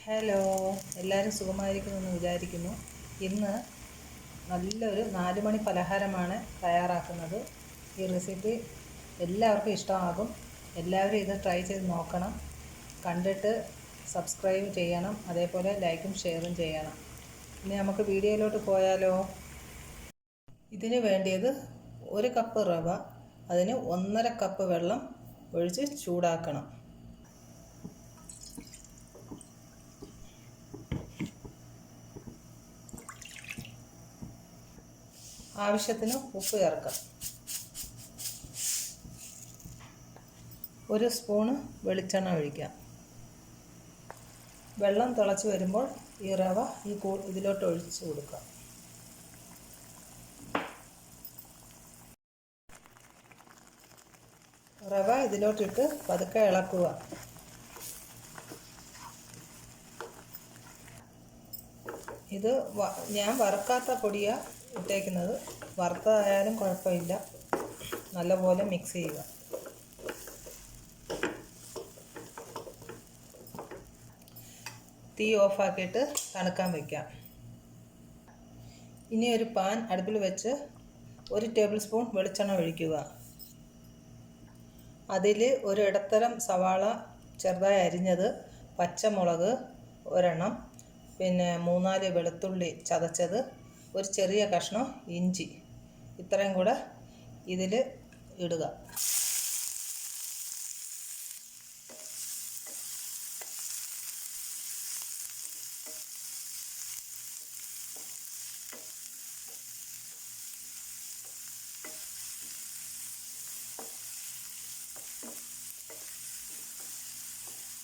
Hello, എല്ലാവരും സുഖമായിരിക്കുമെന്ന് വിചാരിക്കുന്നു. ഇന്ന് നല്ലൊരു 4 മണി പലഹാരമാണ് തയ്യാറാക്കുന്നത്. ഈ റെസിപ്പി എല്ലാവർക്കും ഇഷ്ടമാകും. എല്ലാവരും ഇത് ട്രൈ ചെയ്ത് നോക്കണം. കണ്ടിട്ട് സബ്സ്ക്രൈബ് ചെയ്യണം, അതേപോലെ ലൈക്കും ഷെയറും ചെയ്യണം. ഇനി നമുക്ക് വീഡിയോയിലോട്ട് പോയാലോ. ഇതിന് വേണ്ടിയത് 1 കപ്പ് റവ, അതിന് 1.5 കപ്പ് വെള്ളം ഒഴിച്ച് ചൂടാക്കണം. ആവശ്യത്തിന് ഉപ്പ് ചേർക്കാം. 1 സ്പൂണ് വെളിച്ചെണ്ണ ഒഴിക്കാം. വെള്ളം തിളച്ച് വരുമ്പോൾ ഈ റവ ഇതിലോട്ട് ഒഴിച്ച് കൊടുക്കാം. റവ ഇതിലോട്ടിട്ട് പതുക്കെ ഇളക്കുക. ഇത് ഞാൻ വറുക്കാത്ത പൊടിയാണ് ഇട്ടേക്കുന്നത്. വറുത്തതായാലും കുഴപ്പമില്ല. നല്ലപോലെ മിക്സ് ചെയ്യുക. തീ ഓഫാക്കിയിട്ട് തണുക്കാൻ വയ്ക്കാം. ഇനി ഒരു പാൻ അടുപ്പിൽ വെച്ച് 1 ടേബിൾ സ്പൂൺ വെളിച്ചെണ്ണ ഒഴിക്കുക. അതിൽ ഒരു ഇടത്തരം സവാള ചെറുതായി അരിഞ്ഞത്, പച്ചമുളക് ഒരെണ്ണം, പിന്നെ 3-4 വെളുത്തുള്ളി ചതച്ചത്, ഒരു ചെറിയ കഷ്ണം ഇഞ്ചി, ഇത്രയും കൂടെ ഇതിൽ ഇടുക.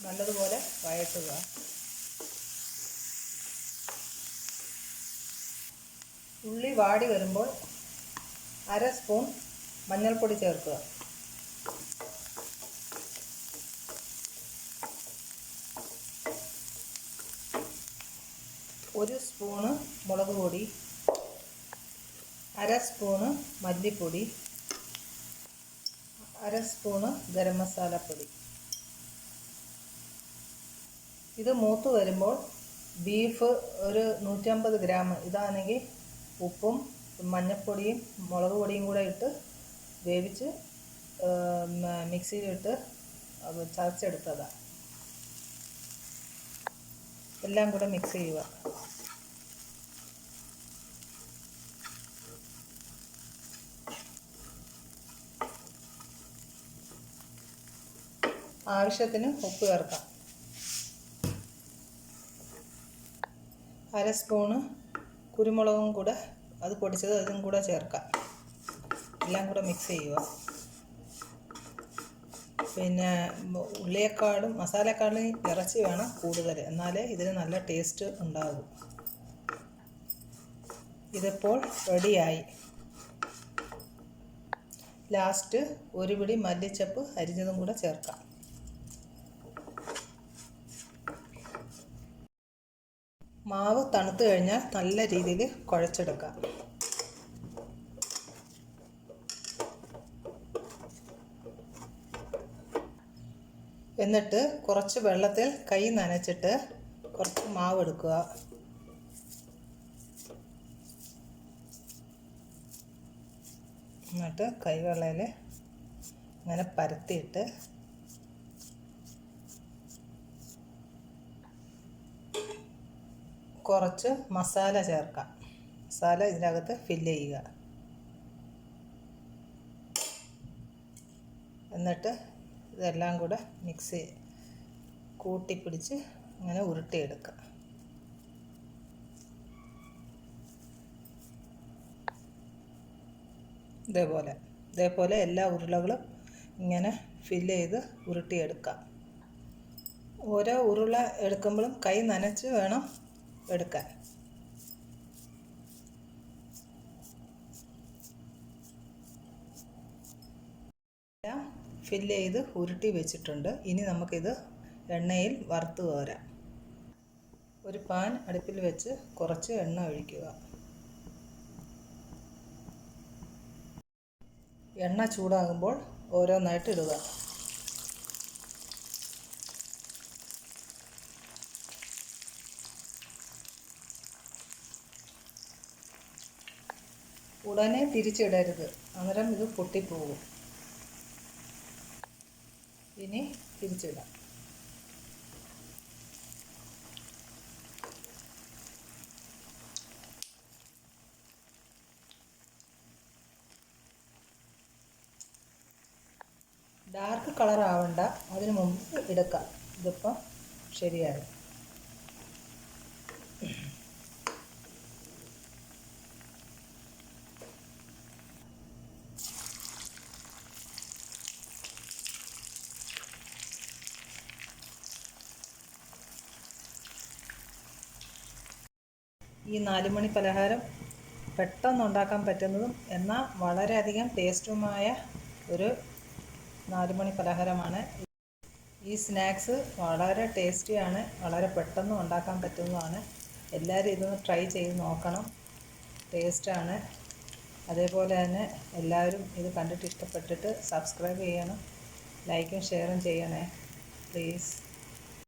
നല്ലതുപോലെ വഴറ്റുക. ഉള്ളി വാടി വരുമ്പോൾ 1/2 സ്പൂൺ മഞ്ഞൾപ്പൊടി ചേർക്കുക. ഒരു സ്പൂണ് മുളക് പൊടി, 1/2 സ്പൂണ് മല്ലിപ്പൊടി, 1/2 സ്പൂണ് ഗരം മസാലപ്പൊടി. ഇത് മൂത്ത് വരുമ്പോൾ ബീഫ് ഒരു 150 ഗ്രാം, ഇതാണെങ്കിൽ ഉപ്പും മഞ്ഞൾപ്പൊടിയും മുളക് പൊടിയും കൂടെ ഇട്ട് വേവിച്ച് മിക്സിയിലിട്ട് ചതച്ചെടുത്തതാണ്. എല്ലാം കൂടെ മിക്സ് ചെയ്യുക. ആവശ്യത്തിന് ഉപ്പ് ചേർക്കാം. 1/2 സ്പൂണ് കുരുമുളകും കൂടെ അത് പൊടിച്ചത് അതും കൂടെ ചേർക്കാം. എല്ലാം കൂടെ മിക്സ് ചെയ്യുക. പിന്നെ ഉള്ളിയേക്കാളും മസാലക്കാളും ഇറച്ചി വേണം കൂടുതൽ, എന്നാലേ ഇതിന് നല്ല ടേസ്റ്റ് ഉണ്ടാകും. ഇതിപ്പോൾ റെഡിയായി. ലാസ്റ്റ് 1 പിടി മല്ലിച്ചപ്പ് അരിഞ്ഞതും കൂടെ ചേർക്കാം. മാവ് തണുത്ത് കഴിഞ്ഞാൽ നല്ല രീതിയിൽ കുഴച്ചെടുക്കാം. എന്നിട്ട് കുറച്ച് വെള്ളത്തിൽ കൈ നനച്ചിട്ട് കുറച്ച് മാവ് എടുക്കുക. എന്നിട്ട് കൈവെള്ളയിൽ ഇങ്ങനെ പരത്തിയിട്ട് കുറച്ച് മസാല ചേർക്കാം. മസാല ഇതിനകത്ത് ഫില്ല് ചെയ്യുക. എന്നിട്ട് ഇതെല്ലാം കൂടെ മിക്സ് കൂട്ടിപ്പിടിച്ച് ഇങ്ങനെ ഉരുട്ടിയെടുക്കുക. ഇതേപോലെ എല്ലാ ഉരുളകളും ഇങ്ങനെ ഫില്ല് ചെയ്ത് ഉരുട്ടിയെടുക്കാം. ഓരോ ഉരുള എടുക്കുമ്പോഴും കൈ നനച്ച് വേണം എടുക്കാൻ. എല്ലാം ഫില്ല് ചെയ്ത് ഉരുട്ടി വെച്ചിട്ടുണ്ട്. ഇനി നമുക്കിത് എണ്ണയിൽ വറുത്ത് കോരാം. ഒരു പാൻ അടുപ്പിൽ വെച്ച് കുറച്ച് എണ്ണ ഒഴിക്കുക. എണ്ണ ചൂടാകുമ്പോൾ ഓരോന്നായിട്ട് ഇടുക. ഉടനെ തിരിച്ചിടരുത്, അന്നേരം ഇത് പൊട്ടിപ്പോകും. ഇനി തിരിച്ചിടാം. ഡാർക്ക് കളർ ആവണ്ട, അതിന് മുമ്പ് എടുക്കാം. ഇതിപ്പം ശരിയായി. ഈ 4 മണി പലഹാരം പെട്ടെന്ന് ഉണ്ടാക്കാൻ പറ്റുന്നതും എന്നാൽ വളരെയധികം ടേസ്റ്റുമായ ഒരു 4 മണി പലഹാരമാണ്. ഈ സ്നാക്സ് വളരെ ടേസ്റ്റിയാണ്, വളരെ പെട്ടെന്ന് ഉണ്ടാക്കാൻ പറ്റുന്നതാണ്. എല്ലാവരും ഇതൊന്ന് ട്രൈ ചെയ്ത് നോക്കണം, ടേസ്റ്റാണ്. അതേപോലെ തന്നെ എല്ലാവരും ഇത് കണ്ടിട്ട് ഇഷ്ടപ്പെട്ടിട്ട് സബ്സ്ക്രൈബ് ചെയ്യണം, ലൈക്കും ഷെയറും ചെയ്യണേ പ്ലീസ്.